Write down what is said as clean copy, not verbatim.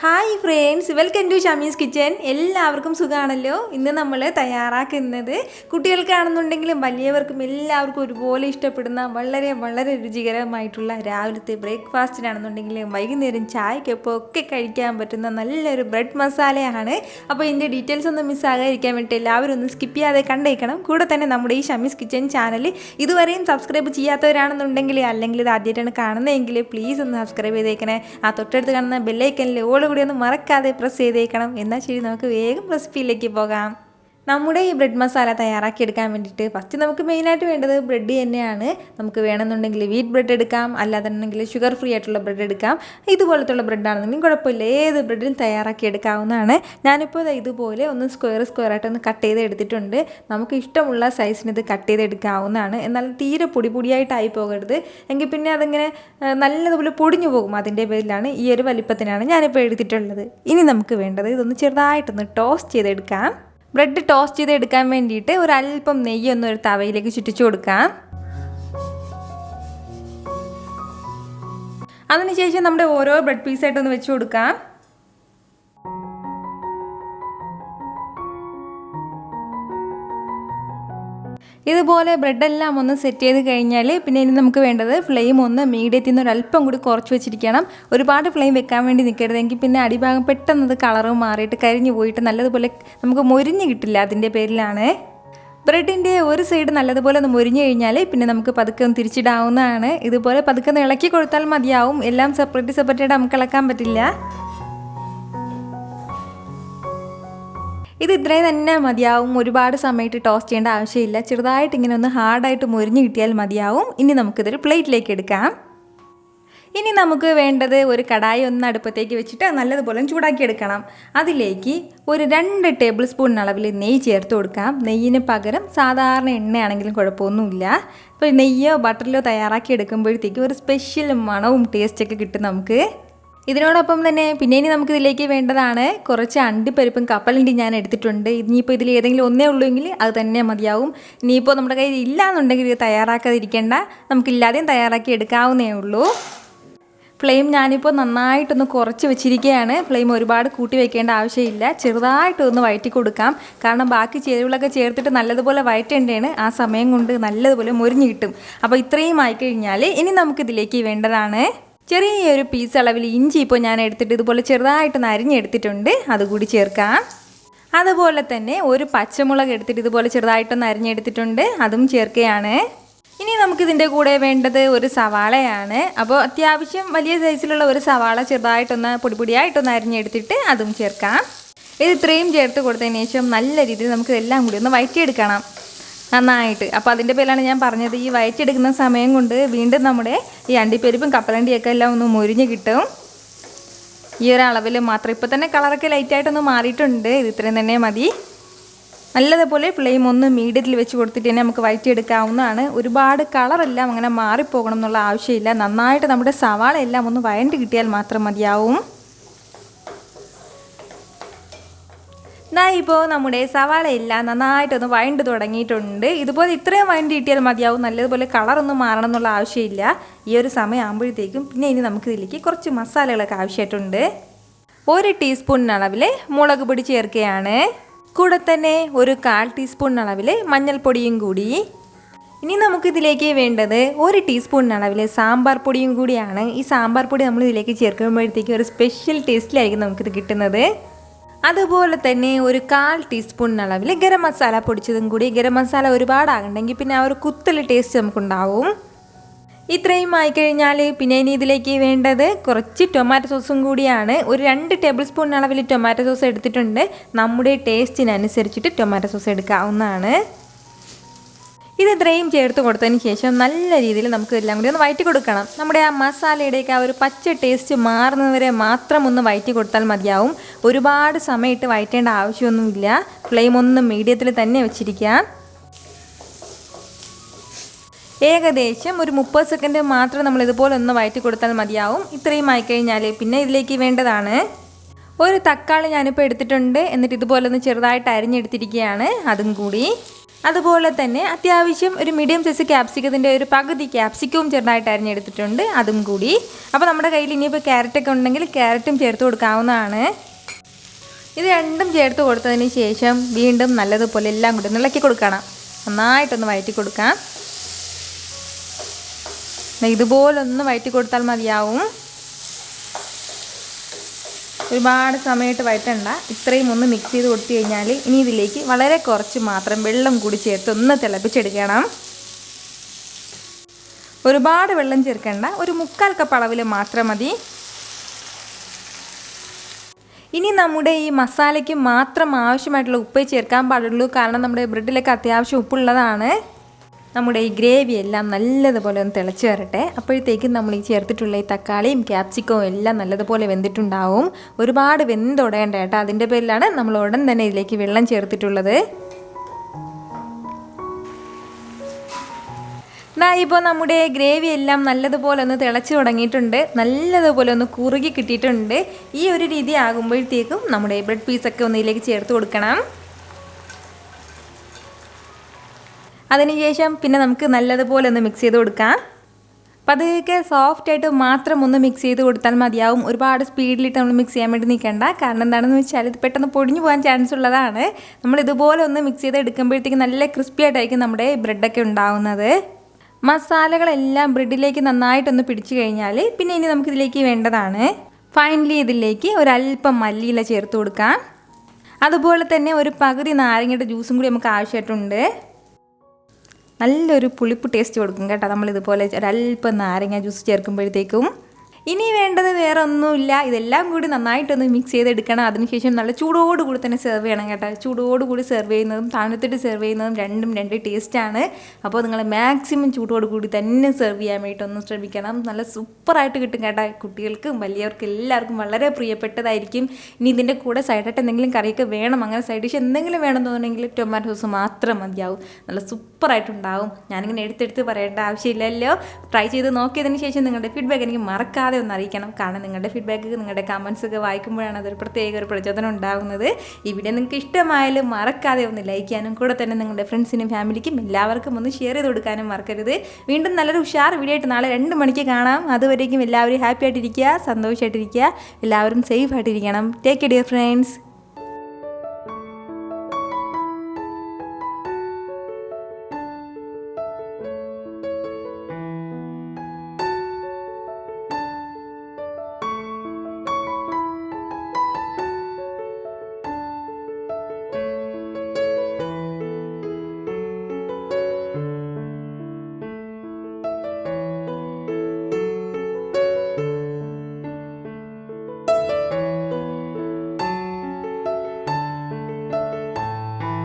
Hi friends, welcome to Shamee's kitchen. എല്ലാവർക്കും സുഖമാണല്ലോ. ഇന്ന് നമ്മൾ തയ്യാറാക്കുന്നത് കുട്ടികൾക്കാണെന്നുണ്ടെങ്കിലും വലിയവർക്കും എല്ലാവർക്കും ഒരുപോലെ ഇഷ്ടപ്പെടുന്ന വളരെ വളരെ രുചികരമായിട്ടുള്ള രാവിലത്തെ ബ്രേക്ക്ഫാസ്റ്റിനാണെന്നുണ്ടെങ്കിലും വൈകുന്നേരം ചായക്കൊപ്പം ഒക്കെ കഴിക്കാൻ പറ്റുന്ന നല്ലൊരു ബ്രെഡ് മസാലയാണ്. അപ്പോൾ ഇതിൻ്റെ ഡീറ്റെയിൽസ് ഒന്നും മിസ്സാകാതിരിക്കാൻ വേണ്ടി എല്ലാവരും ഒന്ന് സ്കിപ്പ് ചെയ്യാതെ കണ്ടേക്കണം. കൂടെ തന്നെ നമ്മുടെ ഈ ഷമീസ് കിച്ചൻ ചാനൽ ഇതുവരെയും സബ്സ്ക്രൈബ് ചെയ്യാത്തവരാണെന്നുണ്ടെങ്കിൽ അല്ലെങ്കിൽ ഇത് ആദ്യമായിട്ടാണ് കാണുന്നതെങ്കിൽ പ്ലീസ് ഒന്ന് സബ്സ്ക്രൈബ് ചെയ്തേക്കണേ. ആ തൊട്ടടുത്ത് കാണുന്ന ബെല്ലൈക്കനിൽ ഓൾ കൂടി ഒന്ന് മറക്കാതെ പ്രസ് ചെയ്തേക്കണം. എന്നാൽ ശരി, നമുക്ക് വേഗം റെസിപ്പിയിലേക്ക് പോകാം. നമ്മുടെ ഈ ബ്രെഡ് മസാല തയ്യാറാക്കിയെടുക്കാൻ വേണ്ടിയിട്ട് ഫസ്റ്റ് നമുക്ക് മെയിനായിട്ട് വേണ്ടത് ബ്രെഡ് തന്നെയാണ്. നമുക്ക് വേണമെന്നുണ്ടെങ്കിൽ വീറ്റ് ബ്രെഡ് എടുക്കാം, അല്ലാതെന്നുണ്ടെങ്കിൽ ഷുഗർ ഫ്രീ ആയിട്ടുള്ള ബ്രെഡ് എടുക്കാം. ഇതുപോലത്തുള്ള ബ്രെഡാണെന്നുണ്ടെങ്കിൽ കുഴപ്പമില്ല, ഏത് ബ്രെഡിലും തയ്യാറാക്കിയെടുക്കാവുന്നതാണ്. ഞാനിപ്പോൾ ഇതുപോലെ ഒന്ന് സ്ക്വയറായിട്ടൊന്ന് കട്ട് ചെയ്ത് എടുത്തിട്ടുണ്ട്. നമുക്ക് ഇഷ്ടമുള്ള സൈസിന് ഇത് കട്ട് ചെയ്തെടുക്കാവുന്നതാണ്. എന്നാൽ തീരെ പൊടിയായിട്ടായി പോകരുത്, എങ്കിൽ പിന്നെ അതിങ്ങനെ നല്ലതുപോലെ പൊടിഞ്ഞു പോകും. അതിൻ്റെ പേരിലാണ് ഈ ഒരു വലിപ്പത്തിനാണ് ഞാനിപ്പോൾ എടുത്തിട്ടുള്ളത്. ഇനി നമുക്ക് വേണ്ടത് ഇതൊന്ന് ചെറുതായിട്ടൊന്ന് ടോസ്റ്റ് ചെയ്തെടുക്കാം. ബ്രെഡ് ടോസ്റ്റ് ചെയ്തെടുക്കാൻ വേണ്ടിയിട്ട് ഒരല്പം നെയ്യൊന്നും ഒരു തവയിലേക്ക് ചുറ്റിച്ചു കൊടുക്കാം. അതിനുശേഷം നമ്മുടെ ഓരോ ബ്രെഡ് പീസായിട്ടൊന്ന് വെച്ച് കൊടുക്കാം. ഇതുപോലെ ബ്രെഡെല്ലാം ഒന്ന് സെറ്റ് ചെയ്ത് കഴിഞ്ഞാൽ പിന്നെ ഇനി നമുക്ക് വേണ്ടത് ഫ്ലെയിം ഒന്ന് മീഡിയത്തിൽ നിന്ന് ഒരല്പം കൂടി കുറച്ച് വെച്ചിരിക്കണം. ഒരുപാട് ഫ്ലെയിം വെക്കാൻ വേണ്ടി നിൽക്കരുതെങ്കിൽ പിന്നെ അടിഭാഗം പെട്ടെന്നത് കളറ് മാറിയിട്ട് കരിഞ്ഞു പോയിട്ട് നല്ലതുപോലെ നമുക്ക് മൊരിഞ്ഞ് കിട്ടില്ല. അതിൻ്റെ പേരിലാണ്. ബ്രെഡിൻ്റെ ഒരു സൈഡ് നല്ലതുപോലെ ഒന്ന് മൊരിഞ്ഞ് കഴിഞ്ഞാൽ പിന്നെ നമുക്ക് പതുക്കെ ഒന്ന് തിരിച്ചിടാവുന്നതാണ്. ഇതുപോലെ പതുക്കെ ഒന്ന് ഇളക്കി കൊടുത്താൽ മതിയാവും. എല്ലാം സെപ്പറേറ്റ് നമുക്ക് ഇളക്കാൻ പറ്റില്ല. ഇത് ഇത്രയും തന്നെ മതിയാവും. ഒരുപാട് സമയത്ത് ടോസ്റ്റ് ചെയ്യേണ്ട ആവശ്യമില്ല. ചെറുതായിട്ട് ഇങ്ങനെ ഒന്ന് ഹാർഡായിട്ട് മൊരിഞ്ഞ് കിട്ടിയാൽ മതിയാവും. ഇനി നമുക്കിതൊരു പ്ലേറ്റിലേക്ക് എടുക്കാം. ഇനി നമുക്ക് വേണ്ടത് ഒരു കടായി ഒന്ന് അടുപ്പത്തേക്ക് വെച്ചിട്ട് നല്ലതുപോലെ ചൂടാക്കിയെടുക്കണം. അതിലേക്ക് ഒരു 2 ടേബിൾ സ്പൂൺ അളവിൽ നെയ്യ് ചേർത്ത് കൊടുക്കാം. നെയ്യിന് പകരം സാധാരണ എണ്ണയാണെങ്കിലും കുഴപ്പമൊന്നുമില്ല. ഇപ്പോൾ നെയ്യോ ബട്ടറിലോ തയ്യാറാക്കി എടുക്കുമ്പോഴത്തേക്ക് ഒരു സ്പെഷ്യൽ മണവും ടേസ്റ്റൊക്കെ കിട്ടും നമുക്ക്. ഇതിനോടൊപ്പം തന്നെ പിന്നെ ഇനി നമുക്കിതിലേക്ക് വേണ്ടതാണ് കുറച്ച് അണ്ടിപ്പരിപ്പും കപ്പലണ്ടി ഞാൻ എടുത്തിട്ടുണ്ട്. ഇനിയിപ്പോൾ ഇതിൽ ഏതെങ്കിലും ഒന്നേ ഉള്ളൂ എങ്കിൽ അത് തന്നെ മതിയാവും. ഇനിയിപ്പോൾ നമ്മുടെ കയ്യിൽ ഇല്ലയെന്നുണ്ടെങ്കിൽ ഇത് തയ്യാറാക്കാതിരിക്കേണ്ട, നമുക്കില്ലാതെയും തയ്യാറാക്കി എടുക്കാവുന്നേ ഉള്ളൂ. ഫ്ലെയിം ഞാനിപ്പോൾ നന്നായിട്ടൊന്ന് കുറച്ച് വെച്ചിരിക്കുകയാണ്. ഫ്ലെയിം ഒരുപാട് കൂട്ടി വയ്ക്കേണ്ട ആവശ്യമില്ല. ചെറുതായിട്ടൊന്ന് വഴറ്റി കൊടുക്കാം. കാരണം ബാക്കി ചേരുവകളൊക്കെ ചേർത്തിട്ട് നല്ലതുപോലെ വഴറ്റേണ്ടതാണ്. ആ സമയം കൊണ്ട് നല്ലതുപോലെ മൊരിഞ്ഞ് കിട്ടും. അപ്പോൾ ഇത്രയും ആയിക്കഴിഞ്ഞാൽ ഇനി നമുക്കിതിലേക്ക് വേണ്ടതാണ് ചെറിയൊരു പീസ് അളവിൽ ഇഞ്ചി ഇപ്പോൾ ഞാൻ എടുത്തിട്ട് ഇതുപോലെ ചെറുതായിട്ടൊന്ന് അരിഞ്ഞെടുത്തിട്ടുണ്ട്. അതുകൂടി ചേർക്കാം. അതുപോലെ തന്നെ ഒരു പച്ചമുളക് എടുത്തിട്ട് ഇതുപോലെ ചെറുതായിട്ടൊന്ന് അരിഞ്ഞെടുത്തിട്ടുണ്ട്. അതും ചേർക്കുകയാണ്. ഇനി നമുക്കിതിൻ്റെ കൂടെ വേണ്ടത് ഒരു സവാളയാണ്. അപ്പോൾ അത്യാവശ്യം വലിയ സൈസിലുള്ള ഒരു സവാള ചെറുതായിട്ടൊന്ന് പൊടിയായിട്ടൊന്ന് അരിഞ്ഞെടുത്തിട്ട് അതും ചേർക്കാം. ഇത് ഇത്രയും ചേർത്ത് കൊടുത്തതിന് ശേഷം നല്ല രീതിയിൽ നമുക്കിതെല്ലാം കൂടി ഒന്ന് വഴറ്റിയെടുക്കണം നന്നായിട്ട്. അപ്പോൾ അതിൻ്റെ പേരിലാണ് ഞാൻ പറഞ്ഞത്, ഈ വഴറ്റിയെടുക്കുന്ന സമയം കൊണ്ട് വീണ്ടും നമ്മുടെ ഈ അണ്ടിപ്പരിപ്പും കപ്പലണ്ടിയൊക്കെ എല്ലാം ഒന്ന് മൊരിഞ്ഞ് കിട്ടും. ഈ ഒരു അളവിൽ മാത്രം. ഇപ്പോൾ തന്നെ കളറൊക്കെ ലൈറ്റായിട്ടൊന്ന് മാറിയിട്ടുണ്ട്. ഇത് ഇത്രയും തന്നെ മതി. നല്ലതുപോലെ ഫ്ലെയിം ഒന്ന് മീഡിയത്തിൽ വെച്ച് കൊടുത്തിട്ട് തന്നെ നമുക്ക് വഴറ്റിയെടുക്കാവുന്നതാണ്. ഒരുപാട് കളറെല്ലാം അങ്ങനെ മാറിപ്പോകണം എന്നുള്ള ആവശ്യമില്ല. നന്നായിട്ട് നമ്മുടെ സവാള എല്ലാം ഒന്ന് വഴണ്ട് കിട്ടിയാൽ മാത്രം മതിയാവും. ഇപ്പോൾ നമ്മുടെ സവാളയെല്ലാം നന്നായിട്ടൊന്ന് വഴണ്ട് തുടങ്ങിയിട്ടുണ്ട്. ഇതുപോലെ ഇത്രയും വഴണ്ട് കിട്ടിയാൽ മതിയാവും. നല്ലതുപോലെ കളറൊന്നും മാറണം എന്നുള്ള ആവശ്യമില്ല. ഈ ഒരു സമയം ആകുമ്പോഴത്തേക്കും പിന്നെ ഇനി നമുക്കിതിലേക്ക് കുറച്ച് മസാലകളൊക്കെ ആവശ്യമായിട്ടുണ്ട്. 1 ടീസ്പൂൺ അളവിൽ മുളക് പൊടി ചേർക്കുകയാണ്. കൂടെ തന്നെ ഒരു 1/4 ടീസ്പൂൺ അളവിൽ മഞ്ഞൾപ്പൊടിയും കൂടി. ഇനി നമുക്കിതിലേക്ക് വേണ്ടത് 1 ടീസ്പൂൺ അളവിൽ സാമ്പാർ പൊടിയും കൂടിയാണ്. ഈ സാമ്പാർ പൊടി നമ്മൾ ഇതിലേക്ക് ചേർക്കുമ്പോഴത്തേക്കും ഒരു സ്പെഷ്യൽ ടേസ്റ്റിലായിരിക്കും നമുക്കിത് കിട്ടുന്നത്. അതുപോലെ തന്നെ ഒരു 1/4 ടീസ്പൂൺ അളവിൽ ഗരം മസാല പൊടിച്ചതും കൂടി. ഗരം മസാല ഒരുപാടാകണ്ടെങ്കിൽ പിന്നെ ആ ഒരു കുത്തൽ ടേസ്റ്റ് നമുക്കുണ്ടാവും. ഇത്രയും ആയിക്കഴിഞ്ഞാൽ പിന്നെ ഇനി ഇതിലേക്ക് വേണ്ടത് കുറച്ച് ടൊമാറ്റോ സോസും കൂടിയാണ്. ഒരു 2 ടേബിൾ സ്പൂൺ അളവിൽ ടൊമാറ്റോ സോസ് എടുത്തിട്ടുണ്ട്. നമ്മുടെ ടേസ്റ്റിനനുസരിച്ചിട്ട് ടൊമാറ്റോ സോസ് എടുക്കാവുന്നതാണ്. ഇത് ഇത്രയും ചേർത്ത് കൊടുത്തതിന് ശേഷം നല്ല രീതിയിൽ നമുക്ക് എല്ലാം കൂടി ഒന്ന് വഴറ്റി കൊടുക്കണം. നമ്മുടെ ആ മസാലയുടെയൊക്കെ ആ ഒരു പച്ച ടേസ്റ്റ് മാറുന്നവരെ മാത്രം ഒന്ന് വഴറ്റി കൊടുത്താൽ മതിയാവും. ഒരുപാട് സമയത്ത് വഴറ്റേണ്ട ആവശ്യമൊന്നുമില്ല. ഫ്ലെയിം ഒന്ന് മീഡിയത്തിൽ തന്നെ വെച്ചിരിക്കാം. ഏകദേശം ഒരു 30 സെക്കൻഡ് മാത്രം നമ്മൾ ഇതുപോലെ ഒന്ന് വഴറ്റി കൊടുത്താൽ മതിയാവും. ഇത്രയും ആയിക്കഴിഞ്ഞാൽ പിന്നെ ഇതിലേക്ക് വേണ്ടതാണ് ഒരു തക്കാളി ഞാനിപ്പോൾ എടുത്തിട്ടുണ്ട്. എന്നിട്ട് ഇതുപോലെ ഒന്ന് ചെറുതായിട്ട് അരിഞ്ഞെടുത്തിരിക്കുകയാണ്. അതും കൂടി അതുപോലെ തന്നെ അത്യാവശ്യം ഒരു മീഡിയം സൈസ് ക്യാപ്സിക്കത്തിൻ്റെ ഒരു പകുതി ക്യാപ്സിക്കവും ചെറുതായിട്ട് അരിഞ്ഞെടുത്തിട്ടുണ്ട്, അതും കൂടി. അപ്പോൾ നമ്മുടെ കയ്യിൽ ഇനിയിപ്പോൾ ക്യാരറ്റൊക്കെ ഉണ്ടെങ്കിൽ ക്യാരറ്റും ചേർത്ത് കൊടുക്കാവുന്നതാണ്. ഇത് രണ്ടും ചേർത്ത് കൊടുത്തതിന് ശേഷം വീണ്ടും നല്ലതുപോലെ എല്ലാം കൂടി ഇളക്കി കൊടുക്കണം. നന്നായിട്ടൊന്ന് വഴറ്റി കൊടുക്കാം. ഇതുപോലൊന്ന് വഴറ്റി കൊടുത്താൽ മതിയാവും. ഒരുപാട് സമയമായിട്ട് വഴറ്റണ്ട. ഇത്രയും ഒന്ന് മിക്സ് ചെയ്ത് കൊടുത്തു കഴിഞ്ഞാൽ ഇനി ഇതിലേക്ക് വളരെ കുറച്ച് മാത്രം വെള്ളം കൂടി ചേർത്ത് ഒന്ന് തിളപ്പിച്ചെടുക്കണം. ഒരുപാട് വെള്ളം ചേർക്കേണ്ട, ഒരു 1/4 കപ്പ് അളവിൽ മാത്രം മതി. ഇനി നമ്മുടെ ഈ മസാലയ്ക്ക് മാത്രം ആവശ്യമായിട്ടുള്ള ഉപ്പേ ചേർക്കാൻ പാടുള്ളൂ. കാരണം നമ്മുടെ ബ്രെഡിലൊക്കെ അത്യാവശ്യം ഉപ്പുള്ളതാണ്. നമ്മുടെ ഈ ഗ്രേവി എല്ലാം നല്ലതുപോലെ ഒന്ന് തിളച്ച് വരട്ടെ. അപ്പോഴത്തേക്കും നമ്മൾ ഈ ചേർത്തിട്ടുള്ള ഈ തക്കാളിയും ക്യാപ്സിക്കവും എല്ലാം നല്ലതുപോലെ വെന്തിട്ടുണ്ടാവും. ഒരുപാട് വെന്തുടയേണ്ട കേട്ടോ. അതിൻ്റെ പേരിലാണ് നമ്മൾ ഉടൻ തന്നെ ഇതിലേക്ക് വെള്ളം ചേർത്തിട്ടുള്ളത്. ഇപ്പോൾ നമ്മുടെ ഗ്രേവി എല്ലാം നല്ലതുപോലെ ഒന്ന് തിളച്ച് തുടങ്ങിയിട്ടുണ്ട്. നല്ലതുപോലെ ഒന്ന് കുറുകി കിട്ടിയിട്ടുണ്ട്. ഈ ഒരു രീതി ആകുമ്പോഴത്തേക്കും നമ്മുടെ ബ്രെഡ് പീസൊക്കെ ഒന്ന് ഇതിലേക്ക് ചേർത്ത് കൊടുക്കണം. അതിനുശേഷം പിന്നെ നമുക്ക് നല്ലതുപോലെ ഒന്ന് മിക്സ് ചെയ്ത് കൊടുക്കാം. പതുക്കെ സോഫ്റ്റായിട്ട് മാത്രം ഒന്ന് മിക്സ് ചെയ്ത് കൊടുത്താൽ മതിയാവും. ഒരുപാട് സ്പീഡിലിട്ട് നമ്മൾ മിക്സ് ചെയ്യാൻ വേണ്ടി നിൽക്കേണ്ട. കാരണം എന്താണെന്ന് വെച്ചാൽ ഇത് പെട്ടെന്ന് പൊടിഞ്ഞു പോകാൻ ചാൻസ് ഉള്ളതാണ്. നമ്മൾ ഇതുപോലെ ഒന്ന് മിക്സ് ചെയ്ത് എടുക്കുമ്പോഴത്തേക്കും നല്ല ക്രിസ്പി ആയിട്ടായിരിക്കും നമ്മുടെ ബ്രെഡൊക്കെ ഉണ്ടാവുന്നത്. മസാലകളെല്ലാം ബ്രെഡിലേക്ക് നന്നായിട്ടൊന്ന് പിടിച്ചു കഴിഞ്ഞാൽ പിന്നെ ഇനി നമുക്കിതിലേക്ക് വേണ്ടതാണ് ഫൈനലി ഇതിലേക്ക് ഒരല്പം മല്ലിയില ചേർത്ത് കൊടുക്കാം. അതുപോലെ തന്നെ ഒരു പകുതി നാരങ്ങയുടെ ജ്യൂസും കൂടി നമുക്ക് ആവശ്യമായിട്ടുണ്ട്. നല്ലൊരു പുളിപ്പ് ടേസ്റ്റ് കൊടുക്കും കേട്ടോ നമ്മളിതുപോലെ ഒരല്പം നാരങ്ങ ജ്യൂസ് ചേർക്കുമ്പോഴത്തേക്കും. ഇനി വേണ്ടത് വേറെ ഒന്നുമില്ല, ഇതെല്ലാം കൂടി നന്നായിട്ടൊന്ന് മിക്സ് ചെയ്തെടുക്കണം. അതിനുശേഷം നല്ല ചൂടോടുകൂടി തന്നെ സെർവ് ചെയ്യണം കേട്ടോ. ചൂടോടുകൂടി സെർവ് ചെയ്യുന്നതും തണുത്തിട്ട് സെർവ് ചെയ്യുന്നതും രണ്ടും രണ്ട് ടേസ്റ്റാണ്. അപ്പോൾ നിങ്ങൾ മാക്സിമം ചൂടോടുകൂടി തന്നെ സെർവ് ചെയ്യാൻ വേണ്ടിയിട്ടൊന്ന് ശ്രമിക്കണം. നല്ല സൂപ്പറായിട്ട് കിട്ടും കേട്ടോ. കുട്ടികൾക്കും വലിയവർക്കും എല്ലാവർക്കും വളരെ പ്രിയപ്പെട്ടതായിരിക്കും. ഇനി ഇതിൻ്റെ കൂടെ സൈഡായിട്ട് എന്തെങ്കിലും കറിയൊക്കെ വേണം, അങ്ങനെ സൈഡ് ഡിഷ് എന്തെങ്കിലും വേണം തോന്നുന്നെങ്കിൽ ടൊമാറ്റോ സോസ് മാത്രം മതിയാവും. നല്ല സൂപ്പറായിട്ടുണ്ടാവും. ഞാനിങ്ങനെ എടുത്തെടുത്ത് പറയേണ്ട ആവശ്യമില്ലല്ലോ. ട്രൈ ചെയ്ത് നോക്കിയതിന് ശേഷം നിങ്ങളുടെ ഫീഡ്ബാക്ക് എനിക്ക് മറക്കാതെ ഒന്ന് അറിയിക്കണം. കാരണം നിങ്ങളുടെ ഫീഡ്ബാക്ക്, നിങ്ങളുടെ കമൻസ് ഒക്കെ വായിക്കുമ്പോഴാണ് അതൊരു പ്രത്യേക ഒരു പ്രചോദനം ഉണ്ടാകുന്നത്. ഈ വീഡിയോ നിങ്ങൾക്ക് ഇഷ്ടമായാലും മറക്കാതെ ഒന്ന് ലൈക്ക് ചെയ്യാനും കൂടെ തന്നെ നിങ്ങളുടെ ഫ്രണ്ട്സിനും ഫാമിലിക്കും എല്ലാവർക്കും ഒന്ന് ഷെയർ ചെയ്ത് കൊടുക്കാനും മറക്കരുത്. വീണ്ടും നല്ലൊരു ഉഷാർ വീഡിയോ ആയിട്ട് നാളെ 2 മണിക്ക് കാണാം. അതുവരേക്കും എല്ലാവരും ഹാപ്പി ആയിട്ടിരിക്കുക, സന്തോഷമായിട്ടിരിക്കുക, എല്ലാവരും സേഫ് ആയിട്ടിരിക്കണം. Take care dear friends.